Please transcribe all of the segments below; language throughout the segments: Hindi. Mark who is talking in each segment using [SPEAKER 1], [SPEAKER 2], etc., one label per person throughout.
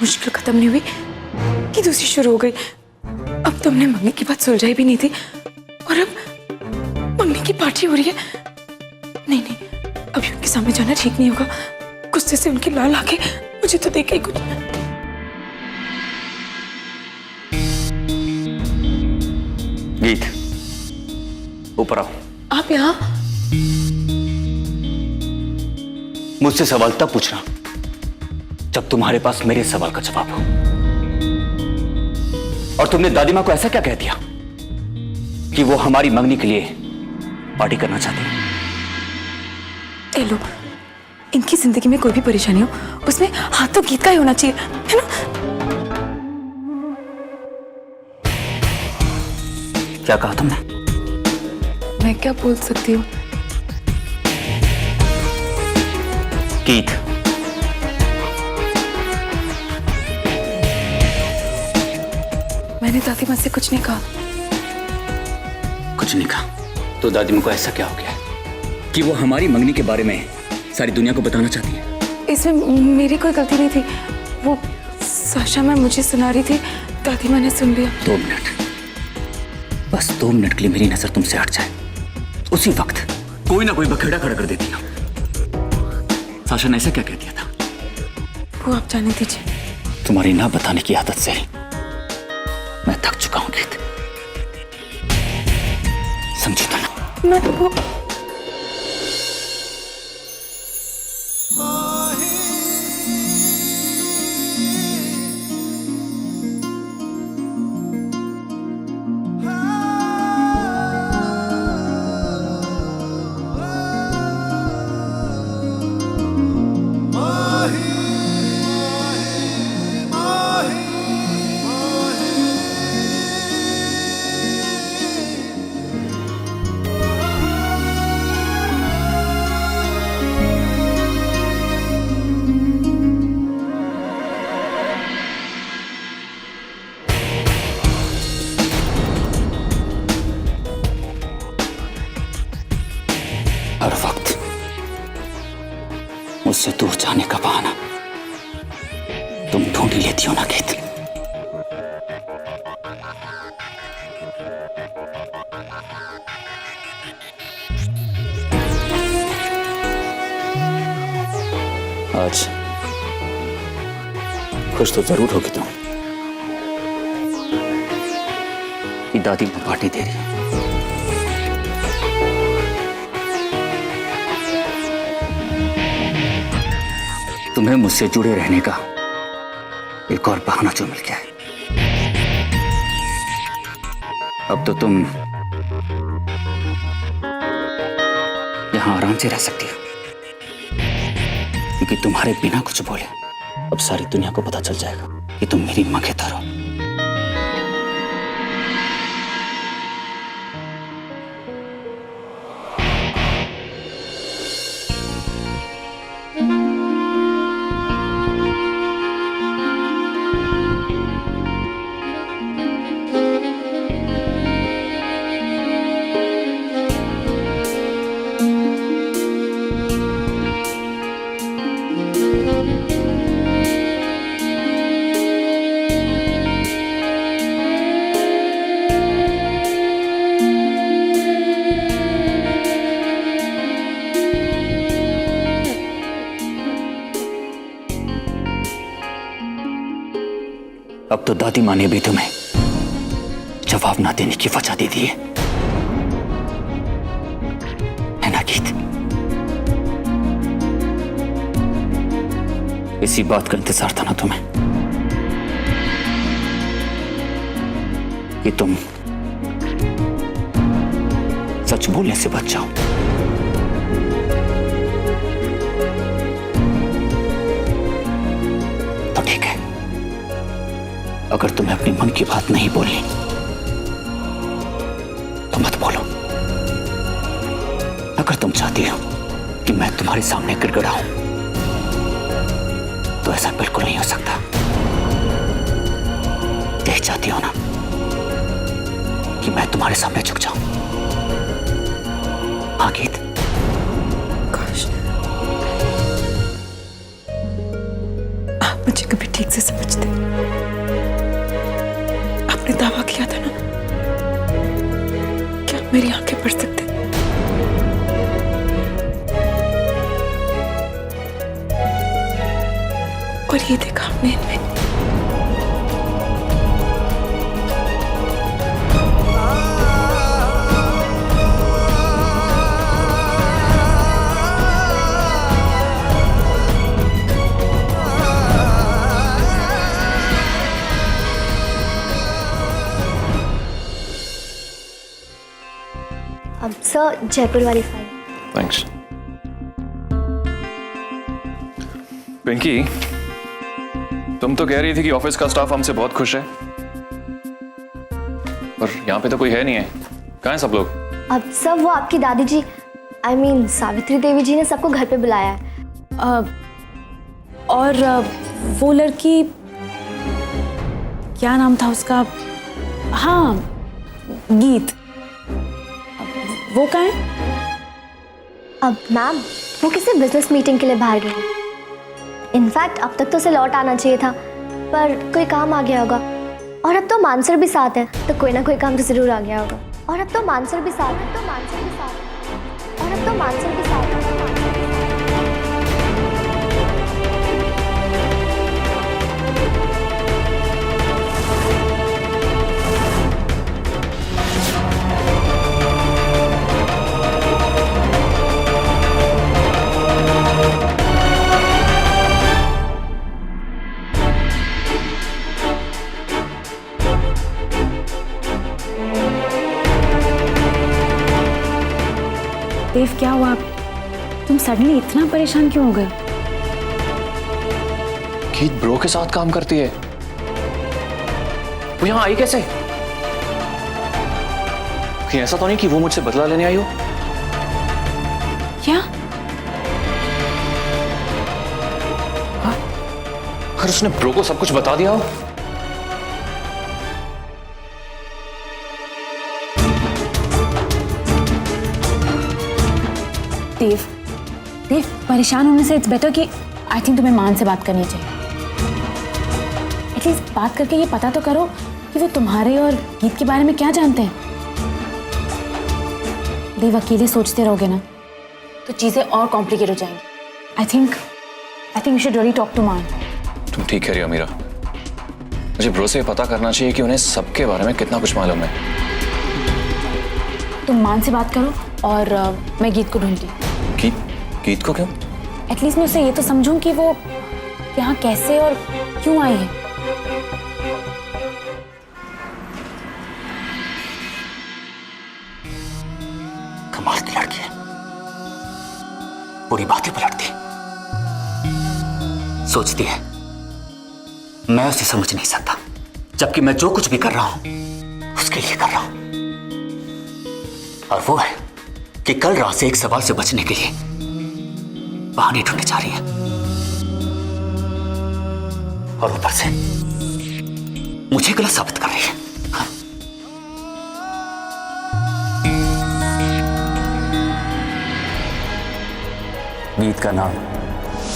[SPEAKER 1] मुश्किल खत्म नहीं हुई कि दूसरी शुरू हो गई। अब तुमने मंगनी की बात सुलझाई भी नहीं थी और अब मंगनी की पार्टी हो रही है। नहीं नहीं, अभी उनके सामने जाना ठीक नहीं होगा। गुस्से से उनकी लाल आंखें मुझे तो देख के ही कुछ।
[SPEAKER 2] गीत, ऊपर आओ।
[SPEAKER 1] आप यहाँ?
[SPEAKER 2] मुझसे सवाल तब पूछना जब तुम्हारे पास मेरे सवाल का जवाब हो। और तुमने दादी माँ को ऐसा क्या कह दिया कि वो हमारी मंगनी के लिए पार्टी करना चाहती है?
[SPEAKER 1] लो, इनकी जिंदगी में कोई भी परेशानी हो उसमें हाथ तो गीत का ही होना चाहिए, है ना?
[SPEAKER 2] क्या कहा तुमने?
[SPEAKER 1] मैं क्या बोल सकती हूँ?
[SPEAKER 2] गीत,
[SPEAKER 1] मैंने दादी माँ से कुछ नहीं कहा।
[SPEAKER 2] कुछ नहीं कहा तो दादी माँ को ऐसा क्या हो गया है कि वो हमारी मंगनी के बारे में सारी दुनिया को बताना चाहती है?
[SPEAKER 1] इसमें मेरी कोई गलती नहीं थी। वो साशा मैम मुझे सुना रही थी, दादी माँ ने सुन लिया।
[SPEAKER 2] 2 मिनट, बस 2 मिनट के लिए मेरी नजर तुमसे हट जाए, उसी वक्त कोई ना कोई बखेड़ा खड़ा कर देती है। साशा ने ऐसा क्या कह दिया था?
[SPEAKER 1] वो आप जाने दीजिए।
[SPEAKER 2] तुम्हारी ना बताने की आदत से मैं थक चुका हूं गीत, समझी तो ना?
[SPEAKER 1] मैं वो
[SPEAKER 2] हर वक्त मुझसे दूर जाने का बहाना तुम ढूंढ ही लेती हो ना गीत। आज खुश तो जरूर होगी तुम कि दादी को पार्टी दे रही है। तुम्हें मुझसे जुड़े रहने का एक और बहाना जो मिल गया है। अब तो तुम यहां आराम से रह सकती हो, क्योंकि तुम्हारे बिना कुछ बोले अब सारी दुनिया को पता चल जाएगा कि तुम मेरी मंगेतर हो। अब तो दादी माँ ने भी तुम्हें जवाब ना देने की वजह दे दी है ना गीत? इसी बात का इंतजार था ना तुम्हें कि तुम सच बोलने से बच जाओ। तो ठीक है, अगर तुम्हें अपने मन की बात नहीं बोलनी तो मत बोलो। अगर तुम चाहती हो कि मैं तुम्हारे सामने गिड़गिड़ाऊं तो ऐसा बिल्कुल नहीं हो सकता। यही चाहती हो ना कि मैं तुम्हारे सामने झुक जाऊं? हाँ गीत?
[SPEAKER 1] काश आप मुझे कभी ठीक से समझते। आपने दावा किया था ना कि आप मेरी आंखें पढ़ सकते। और ये देखा आपने इनमें।
[SPEAKER 3] अब सर जयपुर वाली फाइल।
[SPEAKER 4] थैंक्स। पिंकी, तुम तो कह रही थी कि ऑफिस का स्टाफ हमसे बहुत खुश है, पर यहाँ पे तो कोई है नहीं है। कहाँ हैं सब लोग?
[SPEAKER 3] अब सर वो आपकी दादी जी सावित्री देवी जी ने सबको घर पे बुलाया है।
[SPEAKER 5] और वो लड़की, क्या नाम था उसका? हाँ, गीत। वो कहाँ है?
[SPEAKER 3] अब मैम वो किसी बिजनेस मीटिंग के लिए बाहर गई है। इनफैक्ट अब तक तो उसे लौट आना चाहिए था, पर कोई काम आ गया होगा। और अब तो मानसर भी साथ है, तो कोई ना कोई काम तो जरूर आ गया होगा। और अब तो मानसर भी साथ है, और अब तो मानसर भी साथ है।
[SPEAKER 5] देव, क्या हुआ? तुम सडनली इतना परेशान क्यों हो गए?
[SPEAKER 4] गीत ब्रो के साथ काम करती है, वो यहाँ आई कैसे? कहीं ऐसा तो नहीं कि वो मुझसे बदला लेने आई हो?
[SPEAKER 5] क्या?
[SPEAKER 4] अगर उसने ब्रो को सब कुछ बता दिया हो?
[SPEAKER 5] देव, देव, परेशान होने से इट्स बेटर कि आई थिंक तुम्हें मान से बात करनी चाहिए। एटलीस्ट बात करके ये पता तो करो कि वो तुम्हारे और गीत के बारे में क्या जानते हैं। देव, अकेले सोचते रहोगे ना तो चीजें और कॉम्प्लिकेट हो जाएंगी। I think you should really talk to Maan.
[SPEAKER 4] तुम ठीक कह रही हो मीरा, मुझे ब्रो से पता करना चाहिए कि उन्हें सबके बारे में कितना कुछ मालूम है।
[SPEAKER 5] तुम मान से बात करो और मैं गीत को ढूंढती हूँ।
[SPEAKER 4] गीत को क्यों?
[SPEAKER 5] एटलीस्ट मैं उससे ये तो समझूं कि वो यहाँ कैसे और क्यों आई है।
[SPEAKER 2] कमाल की लड़की है, पूरी बातें पलटती, सोचती है मैं उसे समझ नहीं सकता, जबकि मैं जो कुछ भी कर रहा हूं उसके लिए कर रहा हूं। और वो है कि कल रात से एक सवाल से बचने के लिए बहाने ढूंढने जा रही है, और ऊपर से मुझे गलत साबित कर रही है। हाँ। गीत का नाम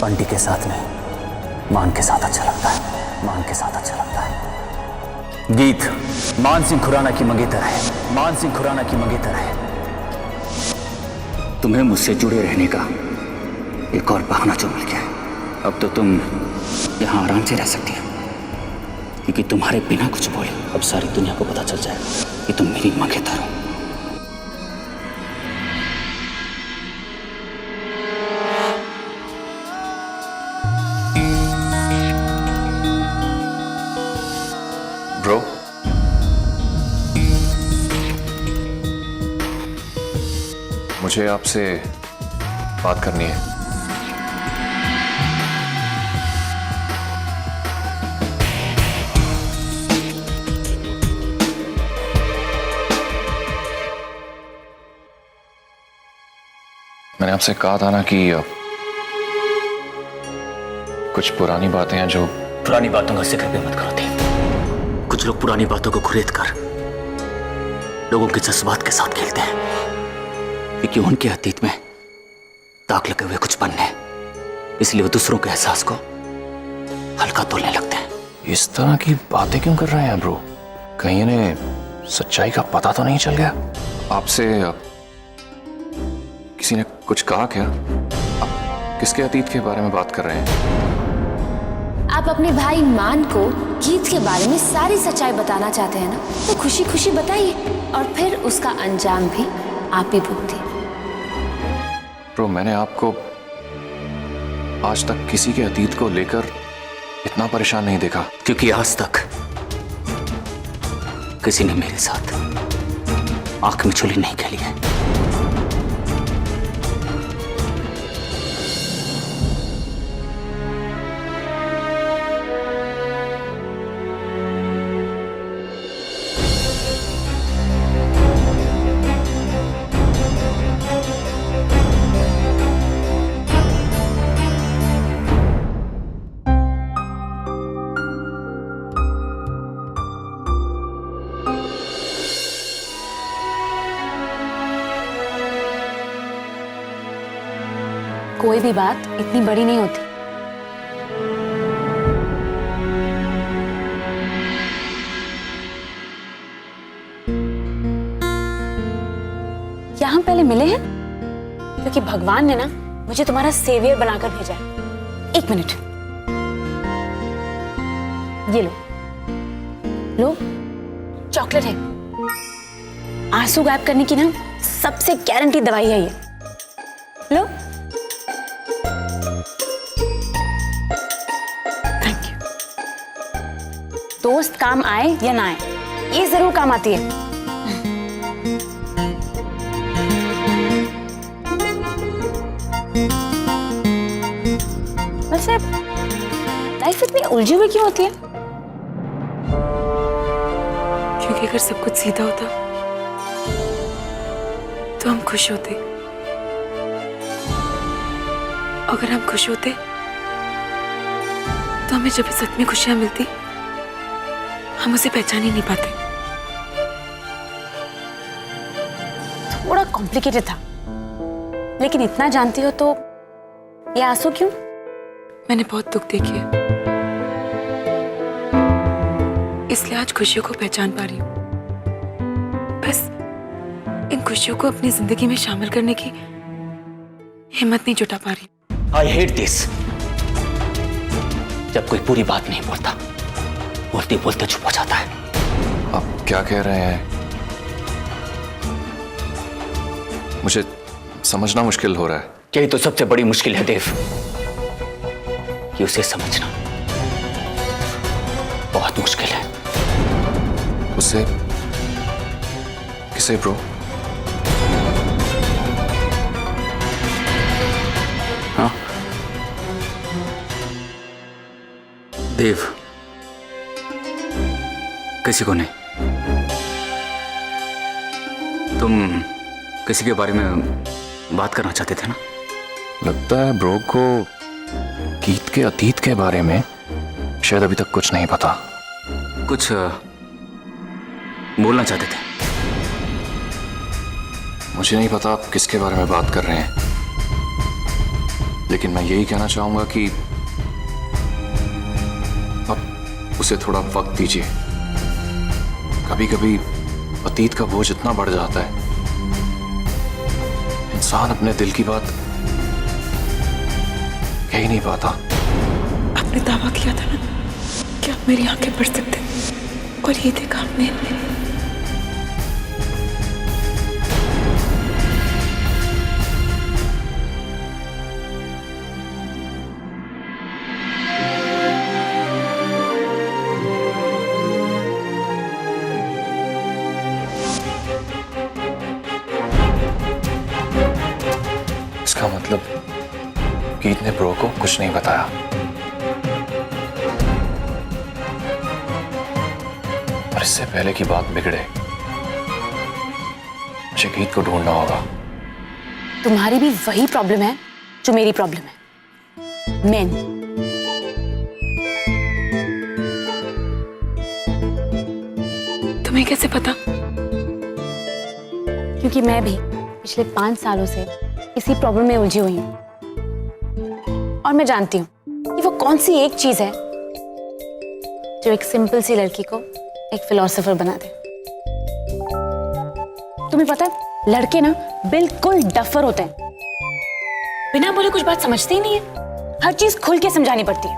[SPEAKER 2] बंटी के साथ में मान के साथ अच्छा लगता है, मान के साथ अच्छा लगता है। गीत मान सिंह खुराना की मंगेतर है, मान सिंह खुराना की मंगेतर है। तुम्हें मुझसे जुड़े रहने का एक और बहाना जो मिल गया है। अब तो तुम यहाँ आराम से रह सकती हो, क्योंकि तुम्हारे बिना कुछ बोले अब सारी दुनिया को पता चल जाएगा कि तुम मेरी मंगेतर हो।
[SPEAKER 4] ब्रो, मुझे आपसे बात करनी है। मैंने आपसे कहा था ना कि कुछ पुरानी बातें हैं जो...
[SPEAKER 2] पुरानी बातों का जिक्र भी मत करो थे। कुछ लोग पुरानी बातों को कुरेद कर लोगों के जज्बात के साथ खेलते हैं, क्योंकि उनके अतीत में दाग लगे हुए कुछ पन्ने हैं, इसलिए वो दूसरों के एहसास को हल्का तोलने लगते हैं।
[SPEAKER 4] इस तरह की बातें क्यों कर रहे हैं ब्रो? कहीं इन्हें सच्चाई का पता तो नहीं चल गया? आपसे किसी ने कुछ कहा क्या? आप किसके अतीत के बारे में बात कर रहे हैं?
[SPEAKER 5] आप अपने भाई मान को गीत के बारे में सारी सच्चाई बताना चाहते हैं ना, तो खुशी खुशी बताइए और फिर उसका अंजाम भी आप ही भुगतिए।
[SPEAKER 4] ब्रो, मैंने आपको आज तक किसी के अतीत को लेकर इतना परेशान नहीं देखा।
[SPEAKER 2] क्योंकि आज तक किसी ने मेरे साथ आंख में छुरी नहीं खेली है।
[SPEAKER 5] कोई भी बात इतनी बड़ी नहीं होती। क्या हम पहले मिले हैं? क्योंकि भगवान ने ना मुझे तुम्हारा सेवियर बनाकर भेजा है। एक मिनट, ये लो लो, चॉकलेट है। आंसू गायब करने की ना सबसे गारंटी दवाई है ये। लो। Thank you. दोस्त काम आए या ना आए, ये जरूर काम आती है। वैसे लाइफ इतनी उलझी हुई क्यों होती है?
[SPEAKER 1] क्योंकि अगर सब कुछ सीधा होता तो हम खुश होते। अगर हम खुश होते तो हमें जब भी सच में खुशियां मिलती हम उसे पहचान ही नहीं पाते।
[SPEAKER 5] थोड़ा कॉम्प्लिकेटेड था, लेकिन इतना जानती हो तो ये आंसू क्यों?
[SPEAKER 1] मैंने बहुत दुख देखे है, इसलिए आज खुशियों को पहचान पा रही हूँ। बस इन खुशियों को अपनी जिंदगी में शामिल करने की हिम्मत नहीं जुटा पा रही।
[SPEAKER 2] I hate this. जब कोई पूरी बात नहीं बोलता, बोलते बोलते चुप हो जाता है।
[SPEAKER 4] आप क्या कह रहे हैं? मुझे समझना मुश्किल हो रहा है।
[SPEAKER 2] यही तो सबसे बड़ी मुश्किल है देव, कि उसे समझना बहुत मुश्किल है।
[SPEAKER 4] उससे किसे ब्रो?
[SPEAKER 2] हाँ देव, किसी को नहीं। तुम किसी के बारे में बात करना चाहते थे ना?
[SPEAKER 4] लगता है ब्रो को गीत के अतीत के बारे में शायद अभी तक कुछ नहीं पता।
[SPEAKER 2] कुछ बोलना चाहते थे।
[SPEAKER 4] मुझे नहीं पता आप किसके बारे में बात कर रहे हैं, लेकिन मैं यही कहना चाहूंगा कि अब उसे थोड़ा वक्त दीजिए। कभी कभी अतीत का बोझ इतना बढ़ जाता है, इंसान अपने दिल की बात कह ही नहीं पाता।
[SPEAKER 1] आपने दावा किया था ना कि आप मेरी आंखें पढ़ सकते, और ये देखा आपने।
[SPEAKER 4] इसका मतलब गीत ने ब्रो को कुछ नहीं बताया। और इससे पहले की बात बिगड़े, मुझे गीत को ढूंढना होगा।
[SPEAKER 5] तुम्हारी भी वही प्रॉब्लम है जो मेरी प्रॉब्लम है, मेन।
[SPEAKER 1] तुम्हें कैसे पता?
[SPEAKER 5] क्योंकि मैं भी पिछले 5 सालों से इसी प्रॉब्लम में उलझी हुई हूँ, और मैं जानती हूँ कि वो कौन सी एक चीज है जो एक सिंपल सी लड़की को एक फिलोसोफर बना दे। तुम्हें पता है लड़के ना बिल्कुल डफर होते हैं, बिना बोले कुछ बात समझते ही नहीं है, हर चीज खुल के समझानी पड़ती है।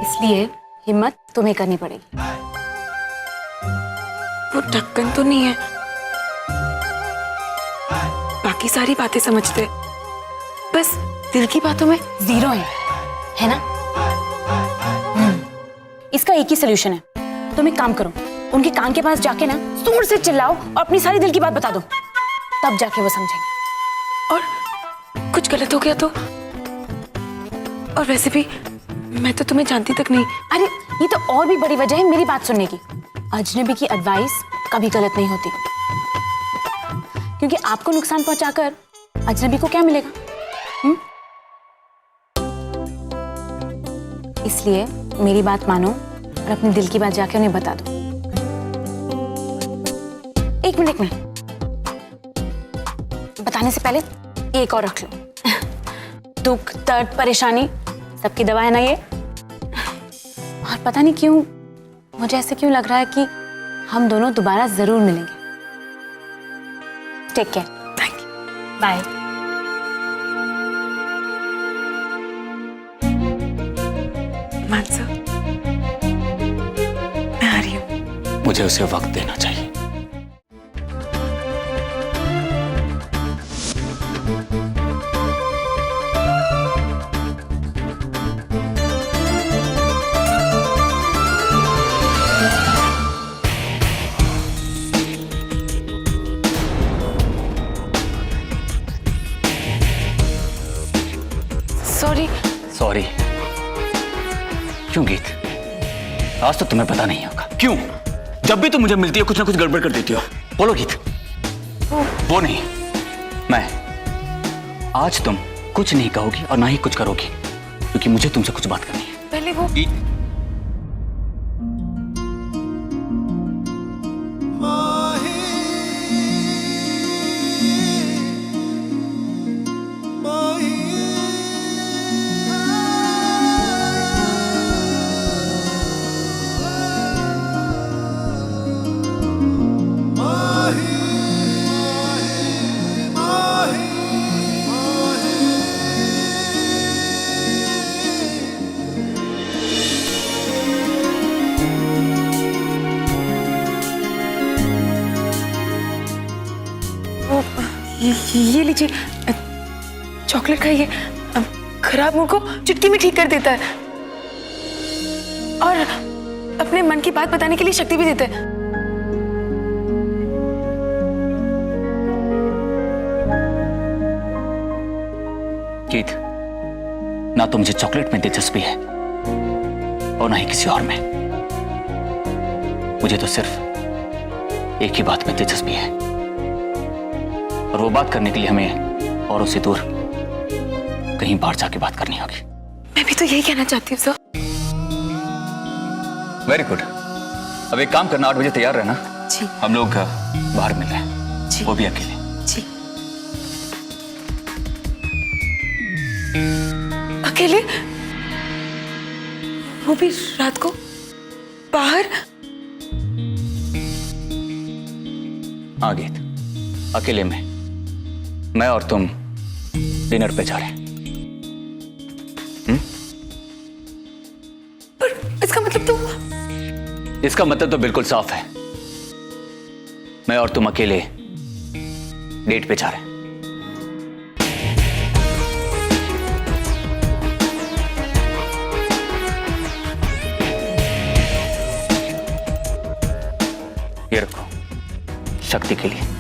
[SPEAKER 5] इसलिए हिम्मत तुम्हें करनी पड़ेगी।
[SPEAKER 1] वो ढक्कन तो नहीं है, बाकी सारी बातें समझते, बस दिल की बातों में
[SPEAKER 5] जीरो है ना? इसका एक ही सोल्यूशन है, तुम एक काम करो, उनके कान के पास जाके ना जोर से चिल्लाओ और अपनी सारी दिल की बात बता दो, तब जाके वो समझेंगे।
[SPEAKER 1] और कुछ गलत हो गया तो? और वैसे भी मैं तो तुम्हें जानती तक नहीं।
[SPEAKER 5] अरे ये तो और भी बड़ी वजह है मेरी बात सुनने की। अजनबी की एडवाइस कभी गलत नहीं होती, क्योंकि आपको नुकसान पहुंचाकर अजनबी को क्या मिलेगा? इसलिए मेरी बात मानो और अपने दिल की बात जाके उन्हें बता दो। एक मिनट बताने से पहले एक और रख लो। दुख, दर्द, परेशानी सबकी दवा है ना ये। और पता नहीं क्यों मुझे ऐसे क्यों लग रहा है कि हम दोनों दोबारा जरूर मिलेंगे। Take care.
[SPEAKER 1] Thank you.
[SPEAKER 5] Bye.
[SPEAKER 1] Mansa, मैं आ रही हूँ।
[SPEAKER 2] मुझे उसे वक्त देना चाहिए।
[SPEAKER 1] सॉरी।
[SPEAKER 2] सॉरी क्यों गीत? आज तो तुम्हें पता नहीं होगा क्यों? जब भी तुम मुझे मिलती हो कुछ ना कुछ गड़बड़ कर देती हो। बोलो गीत। वो नहीं, मैं। आज तुम कुछ नहीं कहोगी और ना ही कुछ करोगी, क्योंकि मुझे तुमसे कुछ बात करनी है।
[SPEAKER 1] पहले वो
[SPEAKER 2] गीत,
[SPEAKER 1] ये लीजिए, चॉकलेट खाइए, खराब मूड को चुटकी में ठीक कर देता है और अपने मन की बात बताने के लिए शक्ति भी देता है।
[SPEAKER 2] गीत, ना तो मुझे चॉकलेट में दिलचस्पी है और ना ही किसी और में। मुझे तो सिर्फ एक ही बात में दिलचस्पी है, और वो बात करने के लिए हमें औरों से दूर कहीं बाहर जाके बात करनी होगी।
[SPEAKER 1] मैं भी तो यही कहना चाहती हूँ सर।
[SPEAKER 2] Very good. अब एक काम करना, 8 बजे तैयार रहना।
[SPEAKER 1] जी।
[SPEAKER 2] हम लोग बाहर मिल रहे हैं।
[SPEAKER 1] जी।
[SPEAKER 2] वो भी अकेले।
[SPEAKER 1] जी। अकेले? वो भी रात को बाहर?
[SPEAKER 2] हाँ गीत, अकेले में मैं और तुम डिनर पे जा रहे हैं।
[SPEAKER 1] पर इसका मतलब तो?
[SPEAKER 2] इसका मतलब तो बिल्कुल साफ है, मैं और तुम अकेले डेट पे जा रहे हैं। ये रखो, शक्ति के लिए।